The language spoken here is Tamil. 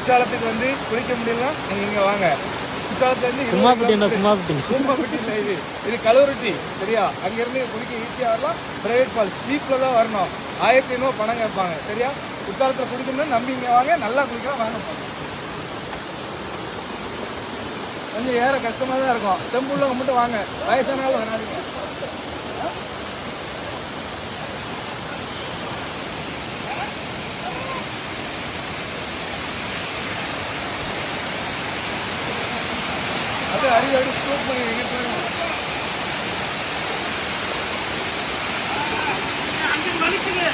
குற்றாலத்துக்கு வந்து குளிக்க முடியலன்னா நீங்கள் இங்கே வாங்க. குற்றாலத்துலேருந்து கும்மாப்பட்டி இல்லை, இது கலவரட்டி சரியா. அங்கேருந்து குளிக்க ஈஸியாக வரலாம். ப்ரைவேட் ஃபால்ஸ் ஜீப்பில் தான் வரணும். 1500 பணம் கேட்பாங்க சரியா. குற்றாலத்தில் குளிக்கணும்னு நம்பி இங்கே வாங்க, நல்லா குளிக்கலாம் வாங்க. கொஞ்சம் ஏற கஷ்டமாக தான் இருக்கும். டெம்புள்ளவங்க மட்டும் வாங்க, வயசானாலும் வராதிங்க. அது அடி ஸ்டோப் பண்ணி வலிக்குது.